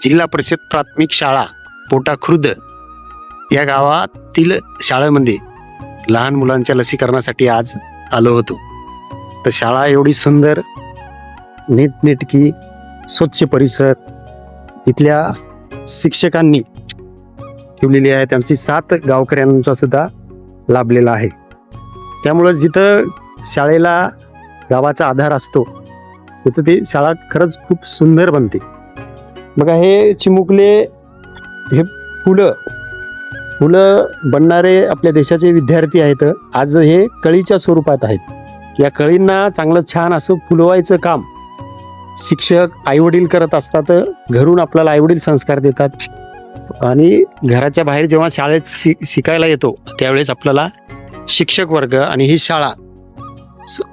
जिल्हा परिषद प्राथमिक शाळा पोटा खुर्द या गावातील शाळेमध्ये लहान मुलांच्या लसीकरणासाठी आज आलो होतो. तर शाळा एवढी सुंदर, नीटनेटकी, स्वच्छ परिसर इथल्या शिक्षकांनी ठेवलेली आहे. त्यांची 7 गावकऱ्यांचा सुद्धा लाभलेला आहे. त्यामुळं जिथं शाळेला गावाचा आधार असतो तिथं ती शाळा खरंच खूप सुंदर बनते. बघा, हे चिमुकले, हे फुलं बनणारे आपल्या देशाचे विद्यार्थी आहेत. आज हे कळीच्या स्वरूपात आहेत. या कळींना चांगलं छान असं फुलवायचं काम शिक्षक, आईवडील करत असतात. घरून आपल्याला आईवडील संस्कार देतात आणि घराच्या बाहेर जेव्हा शाळेत शिकायला येतो त्यावेळेस आपल्याला शिक्षक वर्ग आणि ही शाळा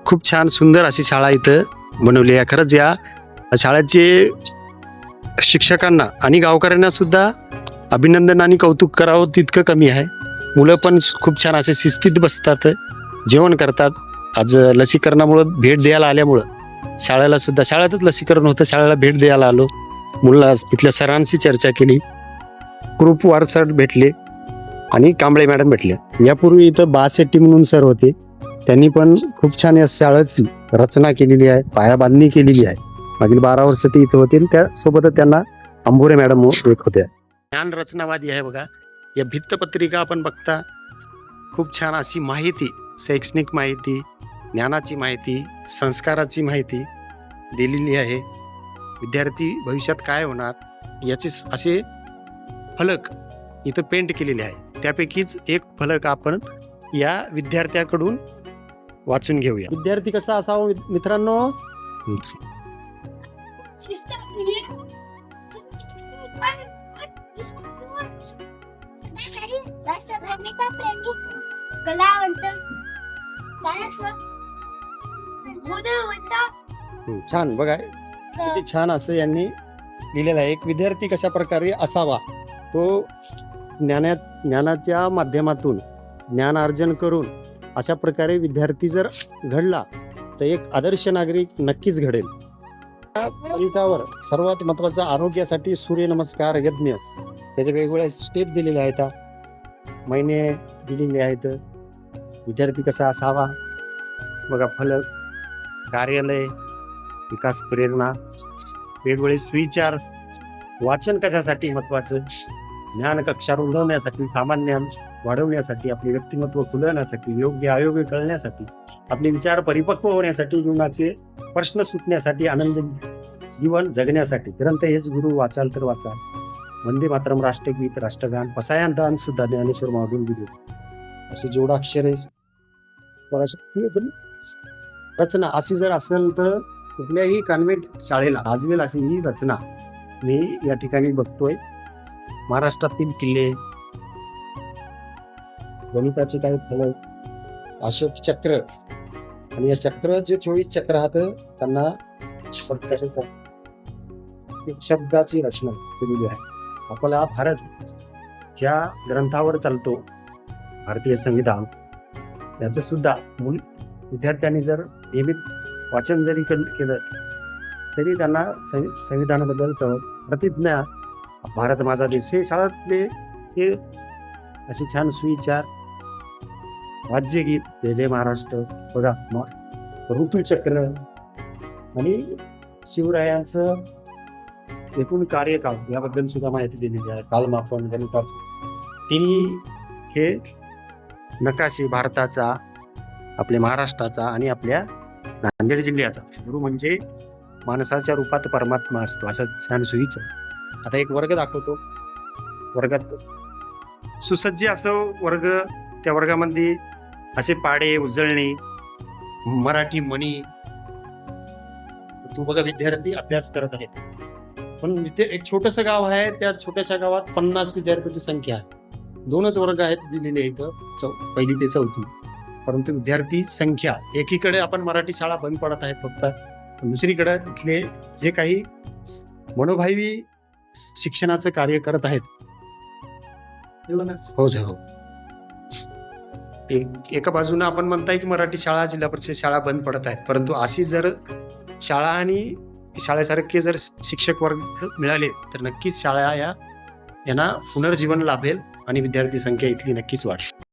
खूप छान सुंदर अशी शाळा इथं बनवली आहे. खरंच या शाळेचे शिक्षकांना आणि गावकऱ्यांना सुद्धा अभिनंदन आणि कौतुक करावं तितकं कमी आहे. मुलं पण खूप छान असे शिस्तीत बसतात, जेवण करतात. आज लसीकरणामुळं भेट द्यायला आल्यामुळं शाळेला सुद्धा, शाळेतच लसीकरण होतं, शाळेला भेट द्यायला आलो. मुलं इथल्या सरांशी चर्चा केली. ग्रुप वार सर भेटले आणि कांबळे मॅडम भेटले. यापूर्वी इथं बासेट्टी म्हणून सर होते, त्यांनी पण खूप छान या शाळेची रचना केलेली आहे, पायाबांधणी केलेली आहे. मागील 12 वर्ष ते इथं होते. त्यासोबतच त्यांना अंबुरे मॅडम एक होत्या. ज्ञान रचनावादी आहे. बघा, या भित्तपत्रिका आपण बघता, खूप छान अशी माहिती, शैक्षणिक माहिती, ज्ञानाची माहिती, संस्काराची माहिती दिलेली आहे. विद्यार्थी भविष्यात काय होणार याचे असे फलक इथं पेंट केलेले आहे. त्यापैकीच एक फलक आपण या विद्यार्थ्याकडून वाचून घेऊया. विद्यार्थी कसा असावा मित्रांनो? छान, बघा किती छान असं यांनी लिहिलेलं आहे. एक विद्यार्थी कशा प्रकारे असावा, तो ज्ञानाच्या माध्यमातून ज्ञान अर्जन करून अशा प्रकारे विद्यार्थी जर घडला तर एक आदर्श नागरिक नक्कीच घडेल. फलितावर सर्वात महत्त्वाचं आरोग्यासाठी सूर्यनमस्कार यज्ञ, त्याचे वेगवेगळ्या स्टेप दिलेले आहेत, महिने दिलेले आहेत. विद्यार्थी कसा असावा बघा, फलक, कार्यालय, विकास प्रेरणा, वेगवेगळे सुविचार, वाचन कशासाठी महत्त्वाचं, ज्ञान कक्षा रुंदवण्यासाठी, सामान्य वाढवण्यासाठी, आपले व्यक्तिमत्व फुलवण्यासाठी, योग्य अयोग्य कळण्यासाठी, आपले विचार परिपक्व होण्यासाठी, जीवनाचे प्रश्न सुटण्यासाठी, आनंद जीवन जगण्यासाठी. ग्रंथ हेच गुरु, वाचाल तर वाचाल. वंदे मातरम, राष्ट्रगीत, राष्ट्रगान, पसायदान सुद्धा ज्ञानेश्वर माधून दिले. असे जोडाक्षरे रचना अशी जर असेल तर कुठल्याही कॉन्व्हेंट शाळेला आजवेल अशी ही रचना मी या ठिकाणी बघतोय. महाराष्ट्रातील किल्ले, गणिताचे काही फलक, अशोक चक्र, आणि या चक्र जे 24 चक्र आहात त्यांना शब्दाची रचना केलेली आहे. आपला भारत ज्या ग्रंथावर चालतो, भारतीय संविधान, याचं सुद्धा मूल विद्यार्थ्यांनी जर नियमित वाचन जरी केलं तरी त्यांना संविधानाबद्दल प्रतिज्ञा, भारत माझा देश, हे शाळेतले हे असे छान सुविचार, राज्यगीत, जय जय महाराष्ट्र, बघा, ऋतुचक्र आणि शिवरायांचं एकूण कार्यकाळ याबद्दल सुद्धा माहिती दिलेली आहे. कालमापन, गणिताचं, तिन्ही हे नकाशे भारताचा, आपल्या महाराष्ट्राचा आणि आपल्या नांदेड जिल्ह्याचा. गुरु म्हणजे माणसाच्या रूपात परमात्मा असतो, असा छान सुविचार. आता एक वर्ग दाखवतो. वर्गात सुसज्ज असं वर्ग, त्या वर्गामध्ये असे पाडे, उजळणी, मराठी म्हणी. तू बघा, विद्यार्थी अभ्यास करत आहेत. पण इथे एक छोटंसं गाव आहे, त्या छोट्याशा गावात 50 विद्यार्थ्यांची संख्या आहे. 2च वर्ग आहेत दिलेले इथं, 1ली ते 4थी. परंतु विद्यार्थी संख्या, एकीकडे आपण मराठी शाळा बंद पडत आहेत फक्त, दुसरीकडे इथले जे काही मनोभावी शिक्षणाचं कार्य करत आहेत. हो. एका बाजूने आपण म्हणताय की मराठी शाळा, जिल्हा परिषद शाळा बंद पडत आहेत, परंतु अशी जर शाळा आणि शाळेसारखे जर शिक्षक वर्ग मिळाले तर नक्कीच शाळा यांना पुनर्जीवन लाभेल आणि विद्यार्थी संख्या इथली नक्कीच वाढेल.